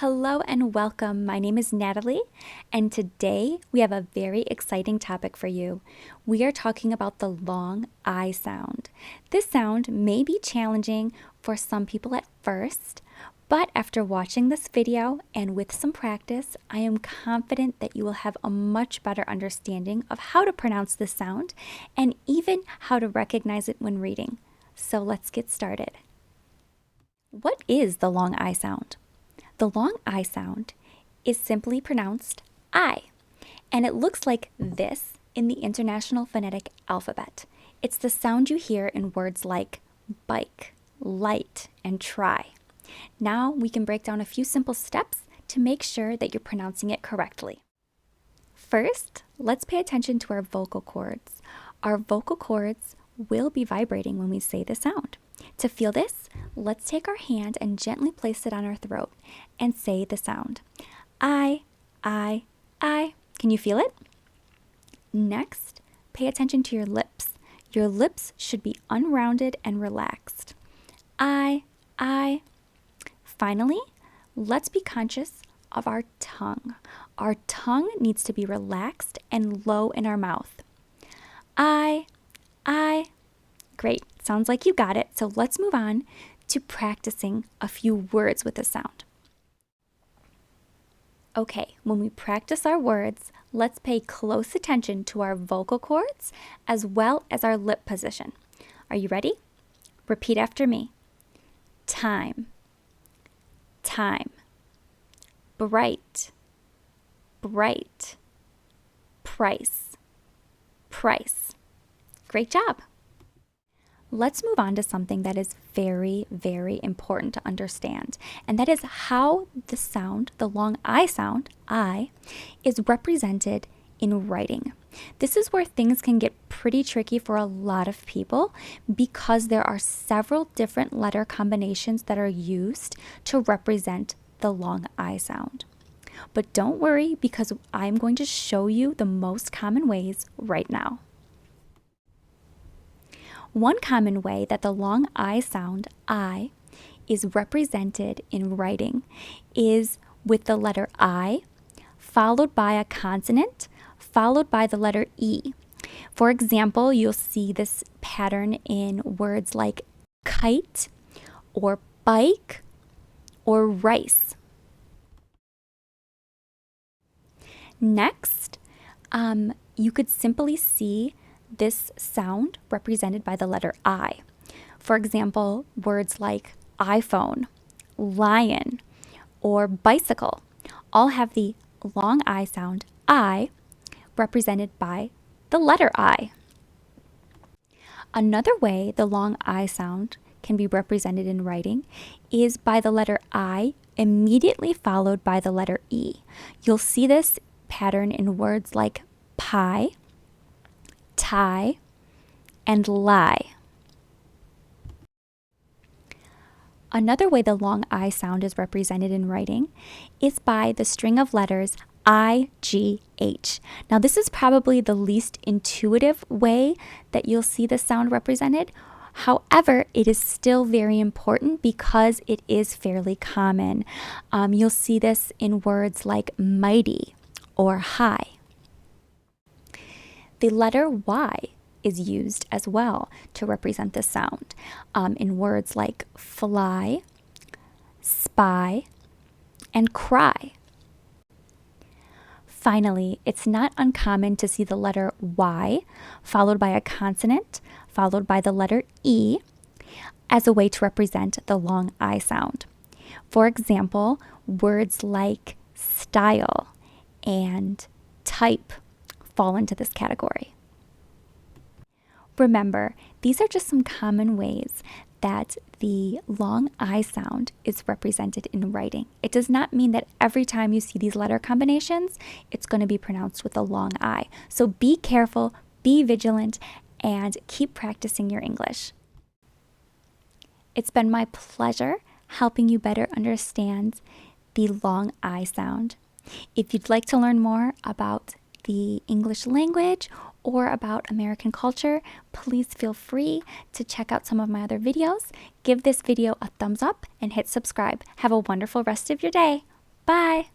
Hello and welcome. My name is Natalie, and today we have a very exciting topic for you. We are talking about the long I sound. This sound may be challenging for some people at first, but after watching this video and with some practice, I am confident that you will have a much better understanding of how to pronounce this sound and even how to recognize it when reading. So let's get started. What is the long I sound? The long I sound is simply pronounced I, and it looks like this in the International Phonetic Alphabet. It's the sound you hear in words like bike, light, and try. Now we can break down a few simple steps to make sure that you're pronouncing it correctly. First, let's pay attention to our vocal cords. Our vocal cords will be vibrating when we say the sound. To feel this, let's take our hand and gently place it on our throat and say the sound. I. Can you feel it? Next, pay attention to your lips. Your lips should be unrounded and relaxed. I. Finally, let's be conscious of our tongue. Our tongue needs to be relaxed and low in our mouth. I. Great, sounds like you got it. So let's move on to practicing a few words with the sound. Okay, when we practice our words, let's pay close attention to our vocal cords as well as our lip position. Are you ready? Repeat after me. Time, bright, price. Great job. Let's move on to something that is very, very important to understand, and that is how the sound, the long I sound, I, is represented in writing. This is where things can get pretty tricky for a lot of people because there are several different letter combinations that are used to represent the long I sound. But don't worry, because I'm going to show you the most common ways right now. One common way that the long I sound, I, is represented in writing is with the letter I, followed by a consonant, followed by the letter E. For example, you'll see this pattern in words like kite, or bike, or rice. Next, you could simply see this sound represented by the letter I. For example, words like iPhone, lion, or bicycle all have the long I sound I represented by the letter I. Another way the long I sound can be represented in writing is by the letter I immediately followed by the letter E. You'll see this pattern in words like pie, tie, and lie. Another way the long I sound is represented in writing is by the string of letters IGH. Now, this is probably the least intuitive way that you'll see the sound represented. However, it is still very important because it is fairly common. You'll see this in words like mighty or high. The letter Y is used as well to represent the sound in words like fly, spy, and cry. Finally, it's not uncommon to see the letter Y followed by a consonant, followed by the letter E as a way to represent the long I sound. For example, words like style and type fall into this category. Remember, these are just some common ways that the long I sound is represented in writing. It does not mean that every time you see these letter combinations, it's going to be pronounced with a long I. So be careful, be vigilant, and keep practicing your English. It's been my pleasure helping you better understand the long I sound. If you'd like to learn more about the English language or about American culture, please feel free to check out some of my other videos. Give this video a thumbs up and hit subscribe. Have a wonderful rest of your day. Bye!